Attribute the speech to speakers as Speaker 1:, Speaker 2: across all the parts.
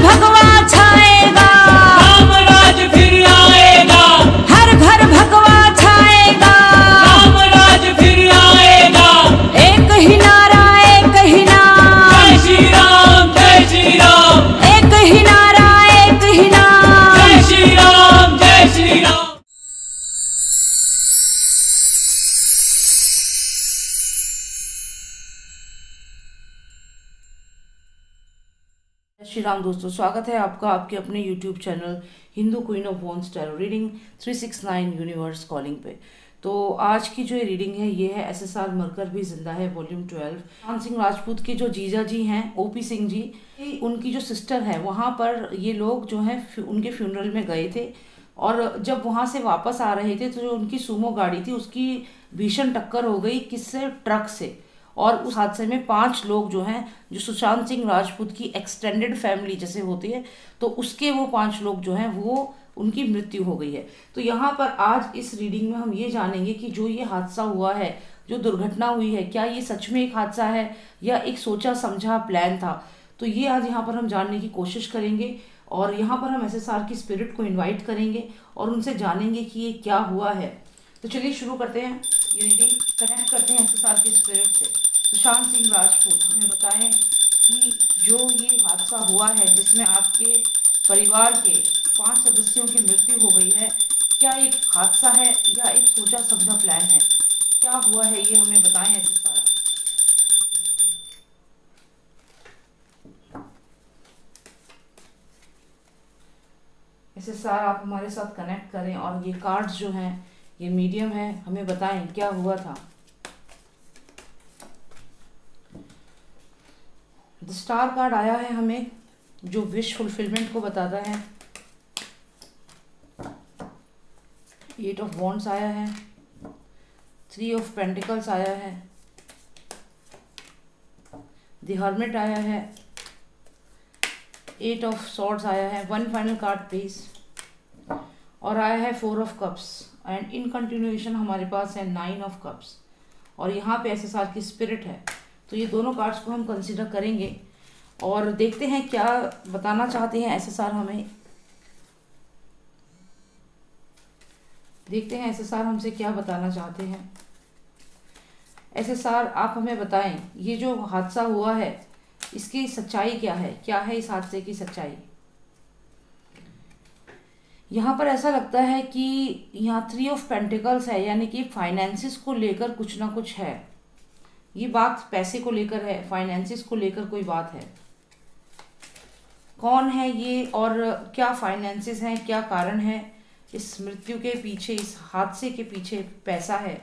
Speaker 1: भगवा छाएगा,
Speaker 2: राम राज फिर आएगा,
Speaker 1: हर घर भगवा छाएगा,
Speaker 2: राम राज फिर आएगा।
Speaker 1: एक ही नारा, एक ही नाम,
Speaker 2: जय श्री राम, जय श्री राम,
Speaker 1: एक ही नारा, एक ही नाम।
Speaker 2: जय श्री राम, जय श्री राम।
Speaker 3: श्री राम दोस्तों, स्वागत है आपका आपके अपने YouTube channel Hindu queen of wands tarot reading 369 universe calling पे। तो आज की जो रीडिंग है ये है SSR मरकर भी जिंदा है वॉल्यूम 12। सुशांत सिंह राजपूत के जो जीजा जी हैं OP सिंह जी, उनकी जो सिस्टर है वहाँ पर ये लोग जो है उनके फ्यूनरल में गए थे और जब वहाँ से वापस आ रहे थे तो जो उनकी सूमो गाड़ी थी उसकी भीषण टक्कर हो गई किससे, ट्रक से। और उस हादसे में 5 लोग जो हैं, जो सुशांत सिंह राजपूत की एक्सटेंडेड फैमिली जैसे होती है, तो उसके वो 5 लोग जो हैं वो उनकी मृत्यु हो गई है। तो यहाँ पर आज इस रीडिंग में हम ये जानेंगे कि जो ये हादसा हुआ है, जो दुर्घटना हुई है, क्या ये सच में एक हादसा है या एक सोचा समझा प्लान था। तो ये आज यहाँ पर हम जानने की कोशिश करेंगे और यहाँ पर हम SSR की स्पिरिट को इन्वाइट करेंगे और उनसे जानेंगे कि ये क्या हुआ है। तो चलिए शुरू करते हैं ये रीडिंग, कनेक्ट करते हैं SSR की स्पिरिट से। सुशांत सिंह राजपूत हमें बताएं कि जो ये हादसा हुआ है जिसमें आपके परिवार के 5 सदस्यों की मृत्यु हो गई है, क्या एक हादसा है या एक सोचा समझा प्लान है, क्या हुआ है ये हमें बताएं SSR। SSR आप हमारे साथ कनेक्ट करें और ये कार्ड्स जो हैं ये मीडियम है, हमें बताएं क्या हुआ था। द स्टार कार्ड आया है हमें जो विश फुलफिलमेंट को बताता है। 8 ऑफ वॉन्ड्स आया है, 3 ऑफ पेंटिकल्स आया है, द हर्मिट आया है, 8 ऑफ सॉर्ड्स आया है, 1 फाइनल कार्ड प्लीज, और आया है 4 of cups and in continuation हमारे पास है 9 ऑफ कप्स और यहाँ पे SSR की स्पिरिट है। तो ये दोनों कार्ड्स को हम कंसीडर करेंगे और देखते हैं क्या बताना चाहते हैं SSR हमें। देखते हैं SSR हमसे क्या बताना चाहते हैं। SSR आप हमें बताएं ये जो हादसा हुआ है इसकी सच्चाई क्या है, क्या है इस हादसे की सच्चाई। यहाँ पर ऐसा लगता है कि यहाँ 3 ऑफ पेंटिकल्स है, यानी कि फाइनेंसिस को लेकर कुछ ना कुछ है। ये बात पैसे को लेकर है, फाइनेंसिस को लेकर कोई बात है। कौन है ये और क्या फाइनेंसिस हैं, क्या कारण है इस मृत्यु के पीछे, इस हादसे के पीछे पैसा है।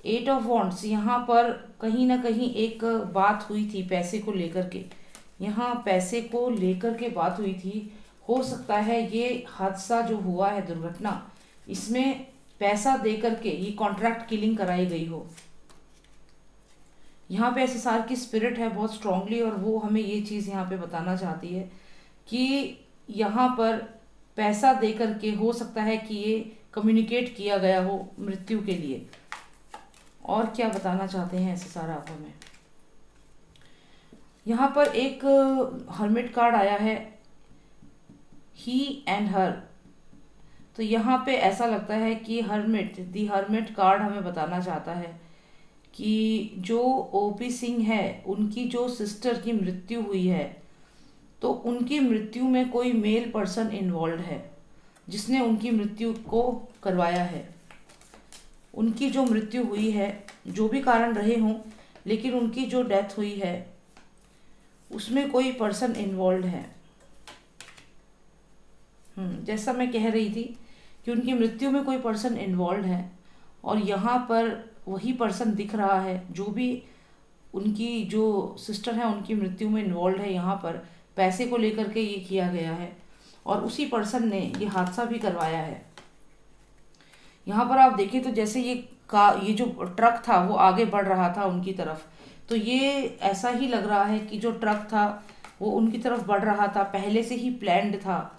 Speaker 3: 8 ऑफ वॉन्ड्स, यहाँ पर कहीं ना कहीं एक बात हुई थी पैसे को लेकर के, यहाँ पैसे को लेकर के बात हुई थी। हो सकता है ये हादसा जो हुआ है, दुर्घटना, इसमें पैसा दे करके ये कॉन्ट्रैक्ट किलिंग कराई गई हो। यहाँ पे SSR की स्पिरिट है बहुत स्ट्रांगली और वो हमें ये चीज़ यहाँ पे बताना चाहती है कि यहाँ पर पैसा दे करके हो सकता है कि ये कम्युनिकेट किया गया हो मृत्यु के लिए। और क्या बताना चाहते हैं SSR आप हमें। यहाँ पर एक हर्मिट कार्ड आया है, ही एंड हर। तो यहाँ पे ऐसा लगता है कि दी हर्मिट कार्ड हमें बताना चाहता है कि जो OP सिंह है उनकी जो सिस्टर की मृत्यु हुई है, तो उनकी मृत्यु में कोई मेल पर्सन इन्वॉल्व है जिसने उनकी मृत्यु को करवाया है। उनकी जो मृत्यु हुई है, जो भी कारण रहे हों, लेकिन उनकी जो डेथ हुई है उसमें कोई पर्सन इन्वॉल्व है। जैसा मैं कह रही थी कि उनकी मृत्यु में कोई पर्सन इन्वॉल्व है और यहाँ पर वही पर्सन दिख रहा है जो भी उनकी जो सिस्टर है उनकी मृत्यु में इन्वॉल्व है। यहाँ पर पैसे को लेकर के ये किया गया है और उसी पर्सन ने ये हादसा भी करवाया है। यहाँ पर आप देखें तो जैसे ये जो ट्रक था वो आगे बढ़ रहा था उनकी तरफ, तो ये ऐसा ही लग रहा है कि जो ट्रक था वो उनकी तरफ बढ़ रहा था, पहले से ही प्लान्ड था,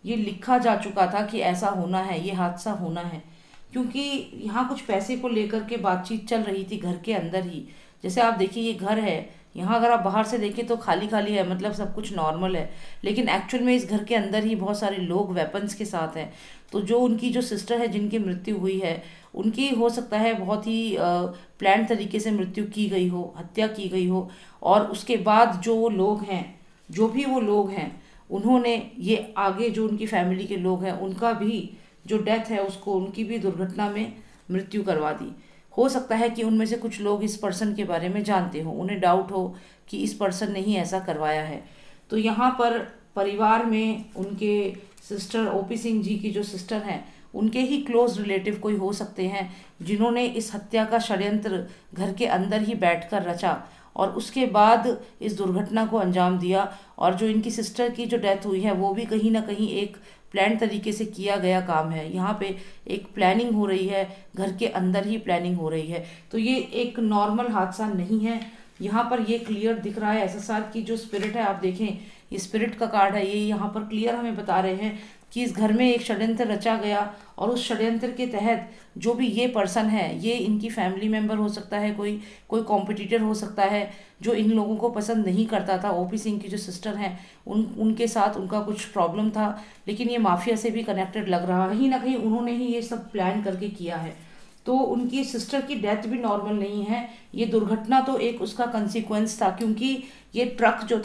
Speaker 3: ये लिखा जा चुका था कि ऐसा होना है, ये हादसा होना है। क्योंकि यहाँ कुछ पैसे को लेकर के बातचीत चल रही थी घर के अंदर ही। जैसे आप देखिए ये घर है, यहाँ अगर आप बाहर से देखें तो खाली खाली है, मतलब सब कुछ नॉर्मल है, लेकिन एक्चुअल में इस घर के अंदर ही बहुत सारे लोग वेपन्स के साथ हैं। तो जो उनकी जो सिस्टर है जिनकी मृत्यु हुई है, उनकी हो सकता है बहुत ही प्लान तरीके से मृत्यु की गई हो, हत्या की गई हो, और उसके बाद जो वो लोग हैं, जो भी वो लोग हैं, उन्होंने ये आगे जो उनकी फैमिली के लोग हैं उनका भी जो डेथ है उसको उनकी भी दुर्घटना में मृत्यु करवा दी। हो सकता है कि उनमें से कुछ लोग इस पर्सन के बारे में जानते हो, उन्हें डाउट हो कि इस पर्सन ने ही ऐसा करवाया है। तो यहाँ पर परिवार में उनके सिस्टर ओपी सिंह जी की जो सिस्टर हैं, उनके ही क्लोज रिलेटिव कोई हो सकते हैं जिन्होंने इस हत्या का षड्यंत्र घर के अंदर ही बैठकर रचा और उसके बाद इस दुर्घटना को अंजाम दिया। और जो इनकी सिस्टर की जो डेथ हुई है वो भी कहीं ना कहीं एक प्लान तरीके से किया गया काम है। यहाँ पे एक प्लानिंग हो रही है, घर के अंदर ही प्लानिंग हो रही है। तो ये एक नॉर्मल हादसा नहीं है। यहाँ पर ये क्लियर दिख रहा है एसएसआर की जो स्पिरिट है, आप देखें ये स्पिरिट का कार्ड है, ये यहाँ पर क्लियर हमें बता रहे हैं कि इस घर में एक षड्यंत्र रचा गया और उस षड्यंत्र के तहत जो भी ये पर्सन है, ये इनकी फैमिली मेंबर हो सकता है, कोई कॉम्पिटिटर हो सकता है जो इन लोगों को पसंद नहीं करता था। ओपी सिंह की जो सिस्टर हैं उनके साथ उनका कुछ प्रॉब्लम था, लेकिन ये माफिया से भी कनेक्टेड लग रहा है। कहीं ना कहीं उन्होंने ही ये सब प्लान करके किया है। तो उनकी सिस्टर की डेथ भी नॉर्मल नहीं है, ये दुर्घटना तो एक उसका कंसिक्वेंस था, क्योंकि ये ट्रक जो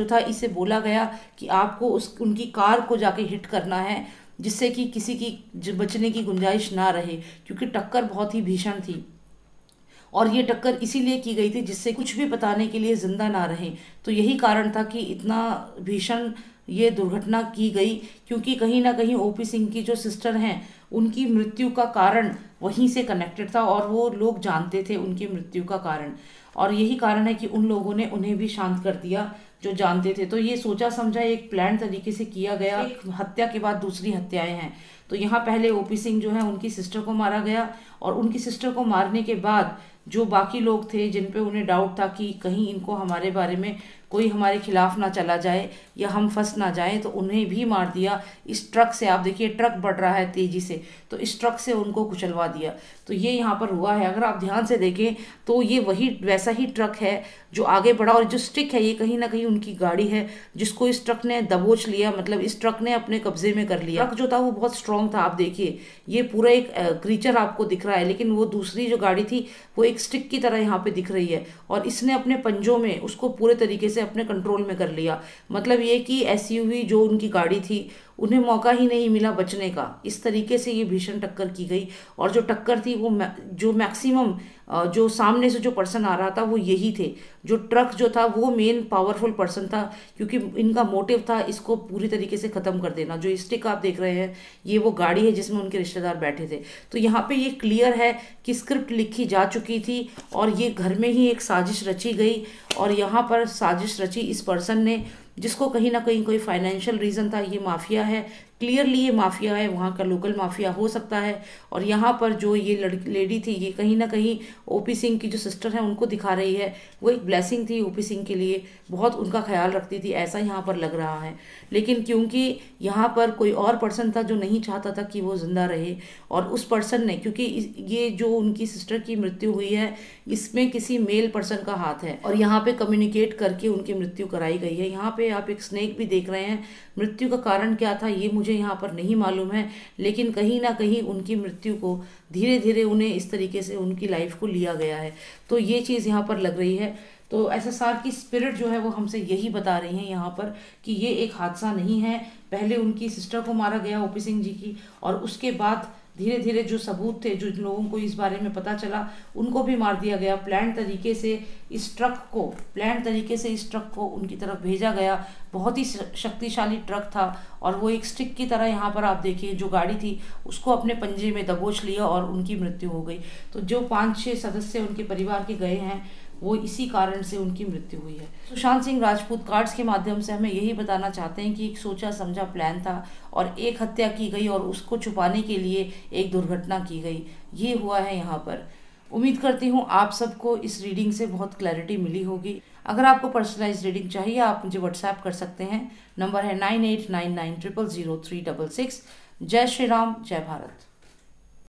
Speaker 3: था इसे बोला गया कि आपको उनकी कार को जाके हिट करना है जिससे कि किसी की बचने की गुंजाइश ना रहे, क्योंकि टक्कर बहुत ही भीषण थी और ये टक्कर इसीलिए की गई थी जिससे कुछ भी बताने के लिए जिंदा ना रहे। तो यही कारण था कि इतना भीषण ये दुर्घटना की गई, क्योंकि कहीं ना कहीं ओपी सिंह की जो सिस्टर हैं उनकी मृत्यु का कारण वहीं से कनेक्टेड था और वो लोग जानते थे उनकी मृत्यु का कारण, और यही कारण है कि उन लोगों ने उन्हें भी शांत कर दिया जो जानते थे। तो ये सोचा समझा एक प्लान तरीके से किया गया। एक हत्या के बाद दूसरी हत्याएं हैं। तो यहाँ पहले ओपी सिंह जो है उनकी सिस्टर को मारा गया, और उनकी सिस्टर को मारने के बाद जो बाकी लोग थे जिन पे उन्हें डाउट था कि कहीं इनको हमारे बारे में कोई हमारे खिलाफ ना चला जाए या हम फंस ना जाए, तो उन्हें भी मार दिया। इस ट्रक से, आप देखिए ट्रक बढ़ रहा है तेजी से, तो इस ट्रक से उनको कुचलवा दिया। तो ये यहाँ पर हुआ है। अगर आप ध्यान से देखें तो ये वैसा ही ट्रक है जो आगे बढ़ा, और जो स्टिक है ये कहीं ना कहीं उनकी गाड़ी है जिसको इस ट्रक ने दबोच लिया, मतलब इस ट्रक ने अपने कब्जे में कर लिया। ट्रक जो था वो बहुत स्ट्रांग था, आप देखिए ये पूरा एक क्रीचर आपको दिख रहा है, लेकिन वो दूसरी जो गाड़ी थी वो एक स्टिक की तरह यहाँ पे दिख रही है, और इसने अपने पंजों में उसको पूरे तरीके से अपने कंट्रोल में कर लिया। मतलब ये कि एसयूवी जो उनकी गाड़ी थी उन्हें मौका ही नहीं मिला बचने का। इस तरीके से ये भीषण टक्कर की गई, और जो टक्कर थी वो जो मैक्सिमम जो सामने से जो पर्सन आ रहा था वो यही थे। जो ट्रक जो था वो मेन पावरफुल पर्सन था, क्योंकि इनका मोटिव था इसको पूरी तरीके से ख़त्म कर देना। जो स्टिक आप देख रहे हैं ये वो गाड़ी है जिसमें उनके रिश्तेदार बैठे थे। तो यहाँ पे ये क्लियर है कि स्क्रिप्ट लिखी जा चुकी थी और ये घर में ही एक साजिश रची गई, और यहाँ पर साजिश रची इस पर्सन ने जिसको कहीं ना कहीं कोई फाइनेंशियल रीज़न था। ये माफिया है, क्लियरली ये माफिया है, वहाँ का लोकल माफिया हो सकता है। और यहाँ पर जो ये लेडी थी ये कहीं ना कहीं ओपी सिंह की जो सिस्टर है उनको दिखा रही है। वो एक ब्लेसिंग थी ओपी सिंह के लिए, बहुत उनका ख्याल रखती थी, ऐसा यहाँ पर लग रहा है। लेकिन क्योंकि यहाँ पर कोई और पर्सन था जो नहीं चाहता था कि वो जिंदा रहे, और उस पर्सन ने, क्योंकि ये जो उनकी सिस्टर की मृत्यु हुई है इसमें किसी मेल पर्सन का हाथ है, और यहाँ पे कम्युनिकेट करके उनकी मृत्यु कराई गई है। यहाँ पे आप एक स्नेक भी देख रहे हैं। मृत्यु का कारण क्या था ये मुझे यहाँ पर नहीं मालूम है, लेकिन कहीं ना कहीं उनकी मृत्यु को धीरे धीरे उन्हें इस तरीके से उनकी लाइफ को लिया गया है। तो ये चीज़ यहाँ पर लग रही है। तो एसएसआर की स्पिरिट जो है वो हमसे यही बता रही है यहाँ पर कि ये एक हादसा नहीं है। पहले उनकी सिस्टर को मारा गया ओपी सिंह जी की, और उसके बाद धीरे धीरे जो सबूत थे, जो लोगों को इस बारे में पता चला, उनको भी मार दिया गया। प्लान तरीके से इस ट्रक को उनकी तरफ भेजा गया। बहुत ही शक्तिशाली ट्रक था, और वो एक स्टिक की तरह यहाँ पर आप देखिए जो गाड़ी थी उसको अपने पंजे में दबोच लिया और उनकी मृत्यु हो गई। तो जो 5-6 सदस्य उनके परिवार के गए हैं वो इसी कारण से उनकी मृत्यु हुई है। सुशांत सिंह राजपूत कार्ड्स के माध्यम से हमें यही बताना चाहते हैं कि एक सोचा समझा प्लान था और एक हत्या की गई और उसको छुपाने के लिए एक दुर्घटना की गई। ये हुआ है यहाँ पर। उम्मीद करती हूँ आप सबको इस रीडिंग से बहुत क्लैरिटी मिली होगी। अगर आपको पर्सनलाइज रीडिंग चाहिए आप मुझे व्हाट्सएप कर सकते हैं। नंबर है 9899000366। जय श्री राम, जय भारत।